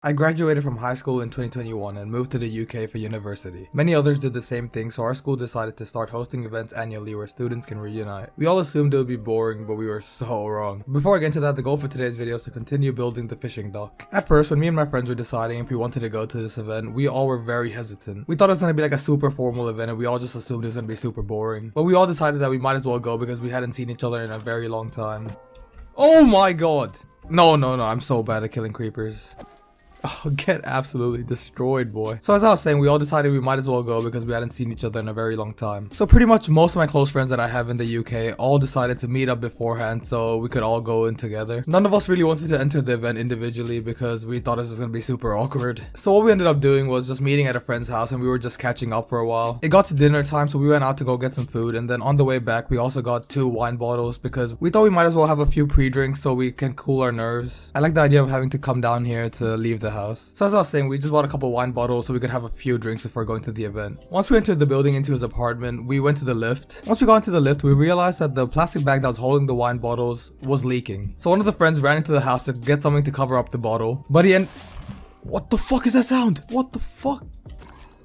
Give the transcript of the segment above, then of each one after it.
I graduated from high school in 2021 and moved to the UK for university. Many others did the same thing, so our school decided to start hosting events annually where students can reunite. We all assumed it would be boring, but we were so wrong. Before I get into that, the goal for today's video is to continue building the fishing dock. At first, when me and my friends were deciding if we wanted to go to this event, we all were very hesitant. We thought it was going to be like a super formal event and we all just assumed it was going to be super boring. But we all decided that we might as well go because we hadn't seen each other in a very long time. Oh my god! No, I'm so bad at killing creepers. Oh, get absolutely destroyed, boy. So as I was saying, we all decided we might as well go because we hadn't seen each other in a very long time. So pretty much most of my close friends that I have in the UK all decided to meet up beforehand so we could all go in together. None of us really wanted to enter the event individually because we thought it was going to be super awkward. So what we ended up doing was just meeting at a friend's house and we were just catching up for a while. It got to dinner time, so we went out to go get some food, and then on the way back we also got 2 wine bottles because we thought we might as well have a few pre-drinks so we can cool our nerves. I like the idea of having to come down here to leave the house. So as I was saying, we just bought a couple wine bottles so we could have a few drinks before going to the event. Once we entered the building into his apartment, we went to the lift. Once we got into the lift, we realized that the plastic bag that was holding the wine bottles was leaking. So one of the friends ran into the house to get something to cover up the bottle, but what the fuck is that sound? What the fuck?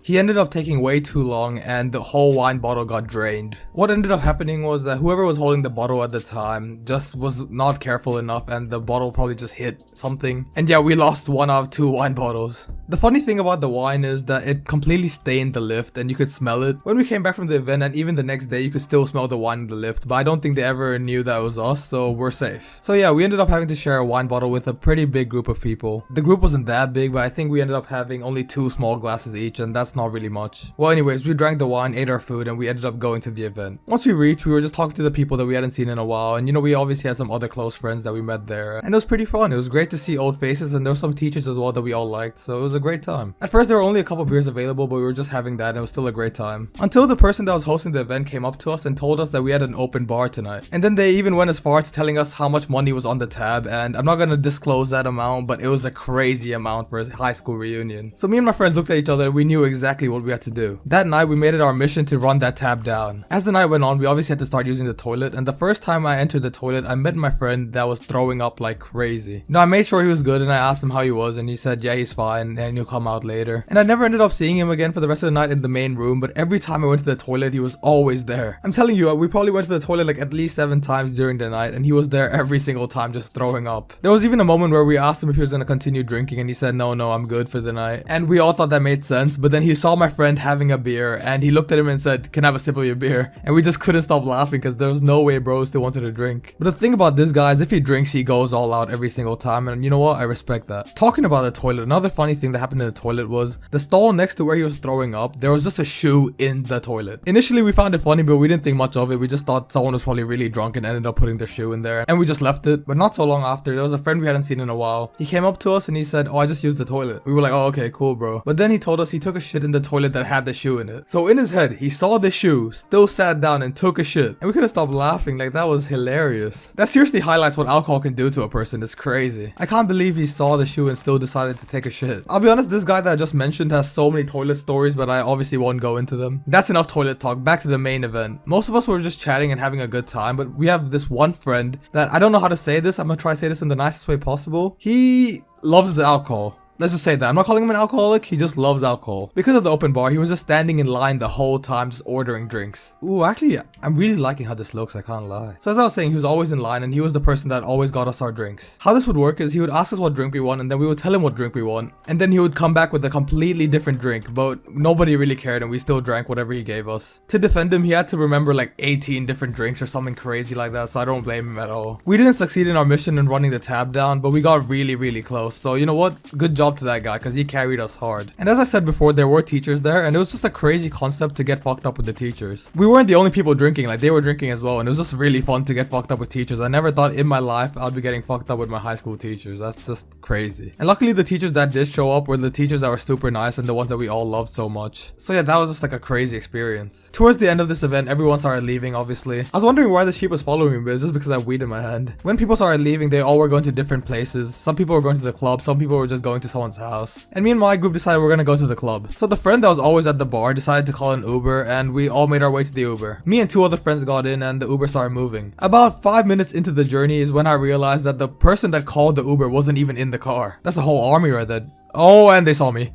He ended up taking way too long and the whole wine bottle got drained. What ended up happening was that whoever was holding the bottle at the time just was not careful enough and the bottle probably just hit something. And yeah, we lost 1 out of 2 wine bottles. The funny thing about the wine is that it completely stained the lift and you could smell it. When we came back from the event and even the next day, you could still smell the wine in the lift, but I don't think they ever knew that it was us, so we're safe. So yeah, we ended up having to share a wine bottle with a pretty big group of people. The group wasn't that big, but I think we ended up having only 2 small glasses each, and that's not really much. Well, anyways, we drank the wine, ate our food, and we ended up going to the event. Once we reached, we were just talking to the people that we hadn't seen in a while, and we obviously had some other close friends that we met there, and it was pretty fun. It was great to see old faces, and there were some teachers as well that we all liked, so it was a great time. At first, there were only a couple beers available, but we were just having that, and it was still a great time. Until the person that was hosting the event came up to us and told us that we had an open bar tonight. And then they even went as far as telling us how much money was on the tab, and I'm not gonna disclose that amount, but it was a crazy amount for a high school reunion. So me and my friends looked at each other and we knew exactly what we had to do. That night, we made it our mission to run that tab down. As the night went on, we obviously had to start using the toilet, and the first time I entered the toilet, I met my friend that was throwing up like crazy. I made sure he was good and I asked him how he was, and he said yeah, he's fine and he'll come out later. And I never ended up seeing him again for the rest of the night in the main room, but every time I went to the toilet, he was always there. I'm telling you, we probably went to the toilet like at least 7 times during the night, and he was there every single time just throwing up. There was even a moment where we asked him if he was gonna continue drinking, and he said no, I'm good for the night. And we all thought that made sense, but then he saw my friend having a beer and he looked at him and said, "Can I have a sip of your beer?" And we just couldn't stop laughing because there was no way bro still wanted to drink. But the thing about this guy is if he drinks, he goes all out every single time, and you know what? I respect that. Talking about the toilet, another funny thing that happened in the toilet was the stall next to where he was throwing up, there was just a shoe in the toilet. Initially we found it funny, but we didn't think much of it. We just thought someone was probably really drunk and ended up putting their shoe in there, and we just left it. But not so long after, there was a friend we hadn't seen in a while. He came up to us and he said, "Oh, I just used the toilet." We were like, "Oh, okay, cool bro." But then he told us he took a shit in the toilet that had the shoe in it. So in his head, he saw the shoe, still sat down and took a shit, and we couldn't stop laughing. Like, that was hilarious. That seriously highlights what alcohol can do to a person. It's crazy. I can't believe he saw the shoe and still decided to take a shit. I'll be honest, this guy that I just mentioned has so many toilet stories, but I obviously won't go into them. That's enough toilet talk. Back to the main event. Most of us were just chatting and having a good time, but we have this one friend that I don't know how to say this. I'm gonna try to say this in the nicest way possible. He loves alcohol. Let's just say that. I'm not calling him an alcoholic, he just loves alcohol. Because of the open bar, he was just standing in line the whole time just ordering drinks. Ooh, actually, I'm really liking how this looks, I can't lie. So as I was saying, he was always in line and he was the person that always got us our drinks. How this would work is he would ask us what drink we want, and then we would tell him what drink we want, and then he would come back with a completely different drink, but nobody really cared and we still drank whatever he gave us. To defend him, he had to remember like 18 different drinks or something crazy like that, so I don't blame him at all. We didn't succeed in our mission in running the tab down, but we got really close, so you know what? Good job to that guy, because he carried us hard. And as I said before, there were teachers there, and it was just a crazy concept to get fucked up with the teachers. We weren't the only people drinking, like they were drinking as well, and it was just really fun to get fucked up with teachers. I never thought in my life I'd be getting fucked up with my high school teachers. That's just crazy. And luckily the teachers that did show up were the teachers that were super nice and the ones that we all loved so much. So yeah, that was just like a crazy experience. Towards the end of this event, everyone started leaving, obviously. I was wondering why the sheep was following me, but it's just because I had weed in my hand. When people started leaving, they all were going to different places. Some people were going to the club, some people were just going to someone's house. And me and my group decided we're gonna go to the club. So the friend that was always at the bar decided to call an Uber, and we all made our way to the Uber. Me and 2 other friends got in and the Uber started moving. About 5 minutes into the journey is when I realized that the person that called the Uber wasn't even in the car. That's a whole army right there. Oh, and they saw me.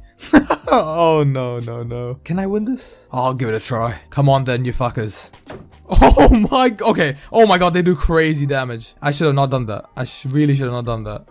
Oh, no, no, no. Can I win this? I'll give it a try. Come on then, you fuckers. Oh my, okay. Oh my god, they do crazy damage. I should have not done that. I really should have not done that.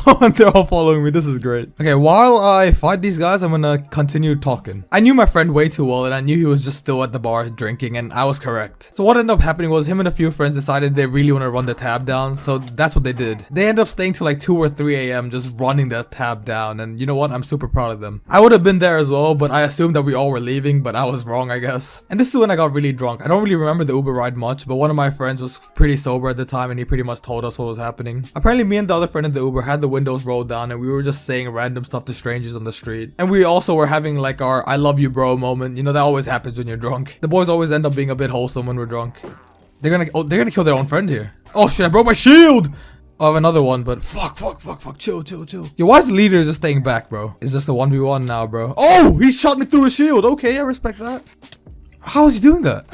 Oh, they're all following me. This is great. Okay, while I fight these guys, I'm gonna continue talking. I knew my friend way too well, and I knew he was just still at the bar drinking, and I was correct. So what ended up happening was him and a few friends decided they really want to run the tab down, so that's what they did. They ended up staying till like 2 or 3 a.m. just running the tab down, and you know what? I'm super proud of them. I would have been there as well, but I assumed that we all were leaving, but I was wrong, I guess. And this is when I got really drunk. I don't really remember the Uber ride much, but one of my friends was pretty sober at the time, and he pretty much told us what was happening. Apparently, me and the other friend in the Uber had the windows rolled down, and we were just saying random stuff to strangers on the street. And we also were having like our I love you bro moment. You know, that always happens when you're drunk. The boys always end up being a bit wholesome when we're drunk. They're gonna kill their own friend here. Oh shit, I broke my shield! I have another one, but fuck, chill. Yo, why is the leader just staying back, bro? It's just a 1v1 now, bro. Oh, he shot me through a shield. Okay, I respect that. How is he doing that?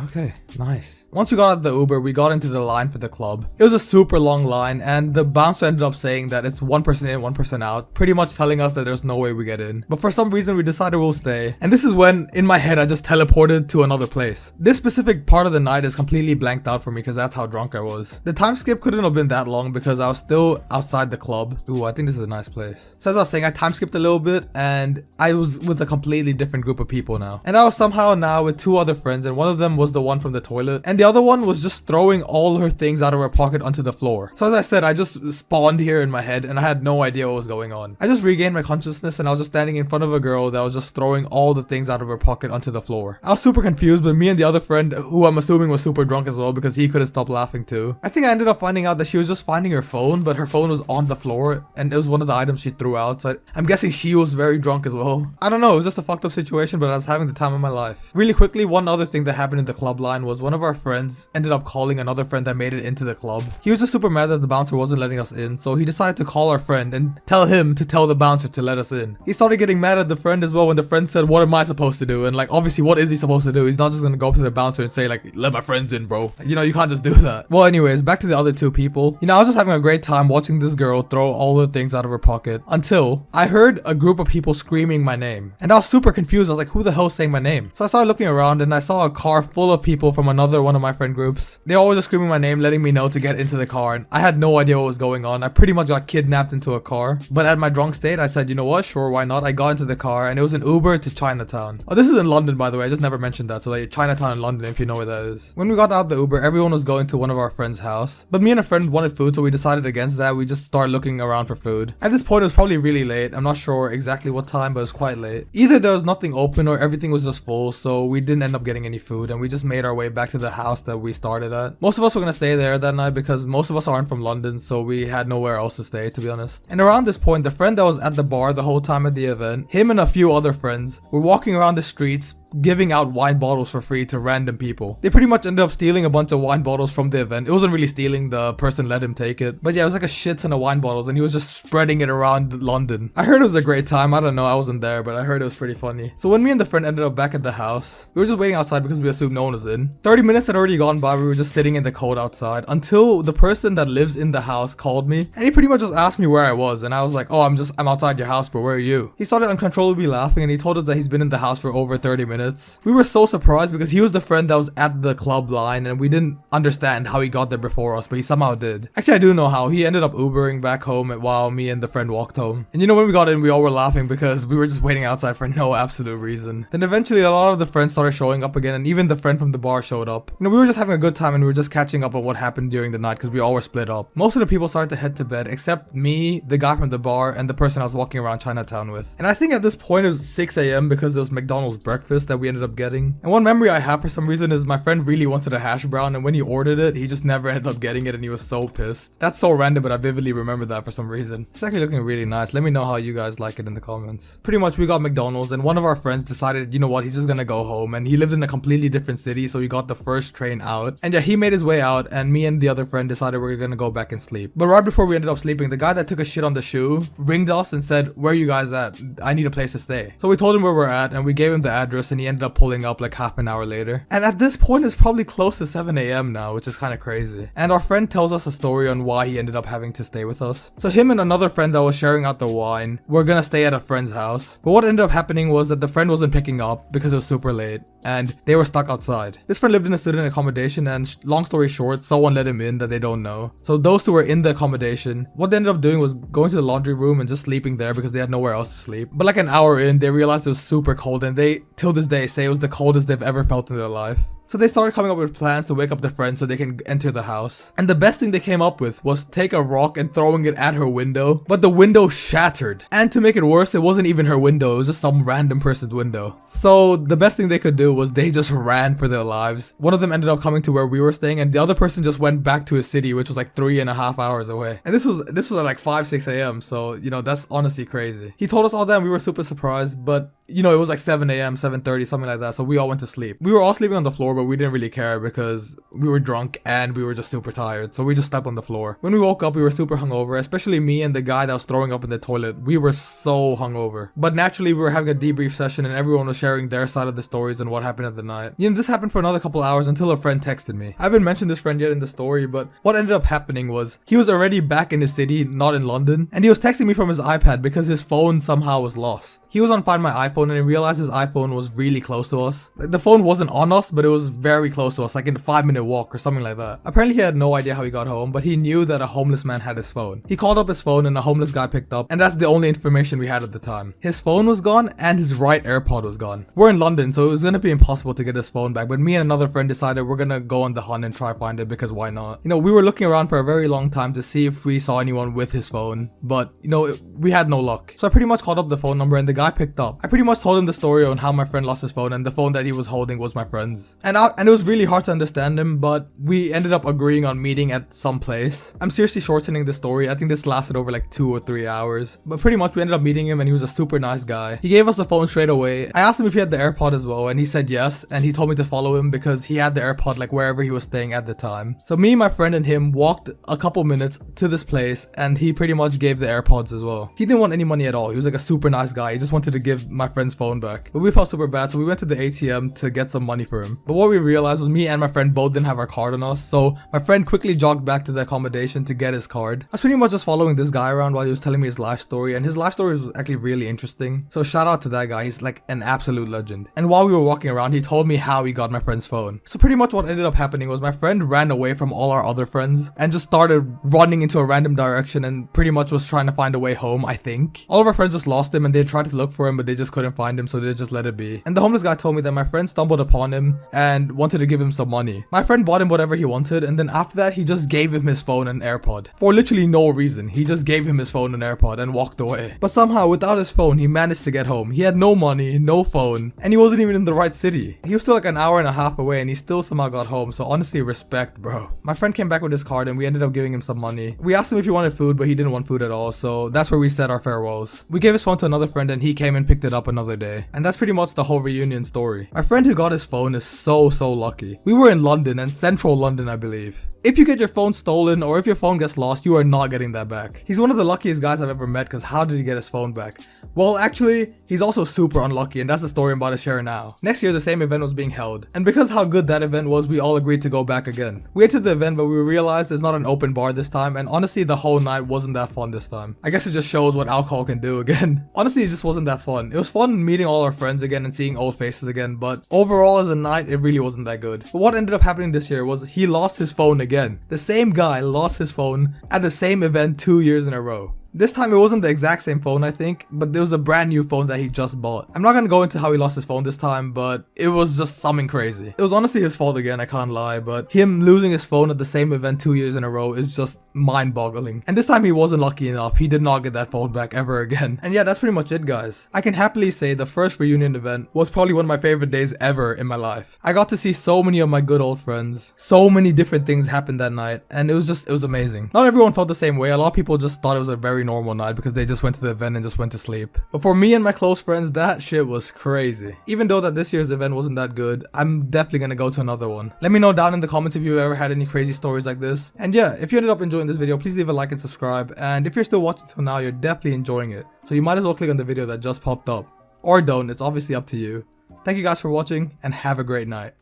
Okay, nice. Once we got out of the Uber, we got into the line for the club. It was a super long line, and the bouncer ended up saying that it's 1 person in, 1 person out, pretty much telling us that there's no way we get in. But for some reason, we decided we'll stay. And this is when, in my head, I just teleported to another place. This specific part of the night is completely blanked out for me because that's how drunk I was. The time skip couldn't have been that long because I was still outside the club. Ooh, I think this is a nice place. So as I was saying, I time skipped a little bit, and I was with a completely different group of people now. And I was somehow now with 2 other friends, and one of them was the one from the toilet, and the other one was just throwing all her things out of her pocket onto the floor. So as I said, I just spawned here in my head, and I had no idea what was going on. I just regained my consciousness, and I was just standing in front of a girl that was just throwing all the things out of her pocket onto the floor. I was super confused, but me and the other friend, who I'm assuming was super drunk as well because he couldn't stop laughing too. I think I ended up finding out that she was just finding her phone, but her phone was on the floor, and it was one of the items she threw out, so I'm guessing she was very drunk as well. I don't know, it was just a fucked up situation, but I was having the time of my life. Really quickly, one other thing that happened in the club line was one of our friends ended up calling another friend that made it into the club. He was just super mad that the bouncer wasn't letting us in, so he decided to call our friend and tell him to tell the bouncer to let us in. He started getting mad at the friend as well when the friend said, what am I supposed to do? And like, obviously, what is he supposed to do? He's not just gonna go up to the bouncer and say like, let my friends in, bro. You know, you can't just do that. Well, anyways, back to the other 2 people. You know, I was just having a great time watching this girl throw all the things out of her pocket until I heard a group of people screaming my name. And I was super confused. I was like, who the hell's saying my name? So I started looking around, and I saw a car full of people from another one of my friend groups. They all were just screaming my name, letting me know to get into the car, and I had no idea what was going on. I pretty much got kidnapped into a car, but at my drunk state, I said, you know what, sure, why not? I got into the car, and it was an Uber to Chinatown. Oh, this is in London, by the way. I just never mentioned that. So like Chinatown in London, if you know where that is. When we got out the Uber, everyone was going to one of our friends' house, but me and a friend wanted food, so we decided against that. We just started looking around for food. At this point, it was probably really late. I'm not sure exactly what time, but it was quite late. Either there was nothing open or everything was just full, so we didn't end up getting any food, and we just made our way back to the house that we started at. Most of us were gonna stay there that night because most of us aren't from London, so we had nowhere else to stay, to be honest. And around this point, the friend that was at the bar the whole time at the event, him and a few other friends were walking around the streets giving out wine bottles for free to random people. They pretty much ended up stealing a bunch of wine bottles from the event. It wasn't really stealing, the person let him take it. But yeah, it was like a shit ton of wine bottles, and he was just spreading it around London. I heard it was a great time. I don't know, I wasn't there, but I heard it was pretty funny. So when me and the friend ended up back at the house, we were just waiting outside because we assumed no one was in. 30 minutes had already gone by. We were just sitting in the cold outside until the person that lives in the house called me, and he pretty much just asked me where I was, and I was like, oh, I'm outside your house, bro. Where are you? He started uncontrollably laughing, and he told us that he's been in the house for over 30 minutes. We were so surprised because he was the friend that was at the club line, and we didn't understand how he got there before us, but he somehow did. Actually, I do know how. He ended up Ubering back home while me and the friend walked home. And you know, when we got in, we all were laughing because we were just waiting outside for no absolute reason. Then eventually a lot of the friends started showing up again, and even the friend from the bar showed up. You know, we were just having a good time, and we were just catching up on what happened during the night because we all were split up. Most of the people started to head to bed except me, the guy from the bar, and the person I was walking around Chinatown with. And I think at this point it was 6 a.m. because it was McDonald's breakfast that we ended up getting. And one memory I have for some reason is my friend really wanted a hash brown, and when he ordered it, he just never ended up getting it, and he was so pissed. That's so random, but I vividly remember that for some reason. It's actually looking really nice. Let me know how you guys like it in the comments. Pretty much we got McDonald's, and one of our friends decided, you know what, he's just gonna go home, and he lived in a completely different city, so he got the first train out. And yeah, he made his way out, and me and the other friend decided we were gonna go back and sleep. But right before we ended up sleeping, the guy that took a shit on the shoe ringed us and said, where are you guys at? I need a place to stay. So we told him where we're at, and we gave him the address, and and he ended up pulling up like half an hour later. And at this point it's probably close to 7 a.m. now, which is kind of crazy. And our friend tells us a story on why he ended up having to stay with us. So him and another friend that was sharing out the wine were gonna stay at a friend's house. But what ended up happening was that the friend wasn't picking up because it was super late and they were stuck outside. This friend lived in a student accommodation, and long story short, someone let him in that they don't know. So those two were in the accommodation. What they ended up doing was going to the laundry room and just sleeping there because they had nowhere else to sleep. But like an hour in, they realized it was super cold, and they, till this day, say it was the coldest they've ever felt in their life. So they started coming up with plans to wake up their friend so they can enter the house. And the best thing they came up with was take a rock and throwing it at her window. But the window shattered. And to make it worse, it wasn't even her window. It was just some random person's window. So the best thing they could do was they just ran for their lives. One of them ended up coming to where we were staying, and the other person just went back to his city, which was like 3.5 hours away. And this was at like 5-6 a.m. So, you know, that's honestly crazy. He told us all that and we were super surprised, but you know, it was like 7 a.m., 7:30, something like that. So we all went to sleep. We were all sleeping on the floor, but we didn't really care because we were drunk and we were just super tired. So we just slept on the floor. When we woke up, we were super hungover, especially me and the guy that was throwing up in the toilet. We were so hungover. But naturally, we were having a debrief session and everyone was sharing their side of the stories and what happened at the night. You know, this happened for another couple hours until a friend texted me. I haven't mentioned this friend yet in the story, but what ended up happening was he was already back in his city, not in London. And he was texting me from his iPad because his phone somehow was lost. He was on Find My iPhone and he realized his iPhone was really close to us. Like, the phone wasn't on us, but it was very close to us, like in a 5-minute walk or something like that. Apparently he had no idea how he got home, but he knew that a homeless man had his phone. He called up his phone and a homeless guy picked up, and that's the only information we had at the time. His phone was gone and his right AirPod was gone. We're in London, so it was gonna be impossible to get his phone back, but me and another friend decided we're gonna go on the hunt and try find it because why not? You know, we were looking around for a very long time to see if we saw anyone with his phone, but you know, we had no luck. So I pretty much called up the phone number and the guy picked up. I pretty much told him the story on how my friend lost his phone, and the phone that he was holding was my friend's. And it was really hard to understand him, but we ended up agreeing on meeting at some place. I'm seriously shortening the story. I think this lasted over like 2 or 3 hours. But pretty much we ended up meeting him and he was a super nice guy. He gave us the phone straight away. I asked him if he had the AirPod as well and he said yes, and he told me to follow him because he had the AirPod like wherever he was staying at the time. So me, my friend and him walked a couple minutes to this place and he pretty much gave the AirPods as well. He didn't want any money at all. He was like a super nice guy. He just wanted to give my friend's phone back. But we felt super bad, so we went to the ATM to get some money for him. But what we realized was me and my friend both didn't have our card on us, so my friend quickly jogged back to the accommodation to get his card. I was pretty much just following this guy around while he was telling me his life story, and his life story was actually really interesting. So shout out to that guy, he's like an absolute legend. And while we were walking around, he told me how he got my friend's phone. So pretty much what ended up happening was my friend ran away from all our other friends and just started running into a random direction and pretty much was trying to find a way home, I think. All of our friends just lost him and they tried to look for him, but they just couldn't find him, so they just let it be. And the homeless guy told me that my friend stumbled upon him and wanted to give him some money. My friend bought him whatever he wanted, and then after that he just gave him his phone and AirPod. For literally no reason, he just gave him his phone and AirPod and walked away. But somehow without his phone he managed to get home. He had no money, no phone, and he wasn't even in the right city. He was still like an hour and a half away and he still somehow got home, so honestly respect, bro. My friend came back with his card and we ended up giving him some money. We asked him if he wanted food, but he didn't want food at all, so that's where we said our farewells. We gave his phone to another friend and he came and picked it up another day. And that's pretty much the whole reunion story. My friend who got his phone is so lucky. We were in London, and central London I believe. If you get your phone stolen or if your phone gets lost, you are not getting that back. He's one of the luckiest guys I've ever met, because how did he get his phone back? Well, actually, he's also super unlucky, and that's the story I'm about to share now. Next year, the same event was being held, and because how good that event was, we all agreed to go back again. We entered the event, but we realized it's not an open bar this time, and honestly, the whole night wasn't that fun this time. I guess it just shows what alcohol can do again. Honestly, it just wasn't that fun. It was fun meeting all our friends again and seeing old faces again, but overall as a night, it really wasn't that good. But what ended up happening this year was he lost his phone again. The same guy lost his phone at the same event 2 years in a row. This time it wasn't the exact same phone, I think, but there was a brand new phone that he just bought. I'm not gonna go into how he lost his phone this time, but it was just something crazy. It was honestly his fault again, I can't lie, but him losing his phone at the same event 2 years in a row is just mind-boggling. And this time he wasn't lucky enough. He did not get that phone back ever again. And yeah, that's pretty much it, guys. I can happily say the first reunion event was probably one of my favorite days ever in my life. I got to see so many of my good old friends. So many different things happened that night, and it was amazing. Not everyone felt the same way. A lot of people just thought it was a very normal night because they just went to the event and just went to sleep. But for me and my close friends, that shit was crazy. Even though that this year's event wasn't that good, I'm definitely gonna go to another one. Let me know down in the comments if you ever had any crazy stories like this. And yeah, if you ended up enjoying this video, please leave a like and subscribe. And if you're still watching till now, you're definitely enjoying it. So you might as well click on the video that just popped up. Or don't, it's obviously up to you. Thank you guys for watching and have a great night.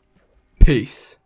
Peace.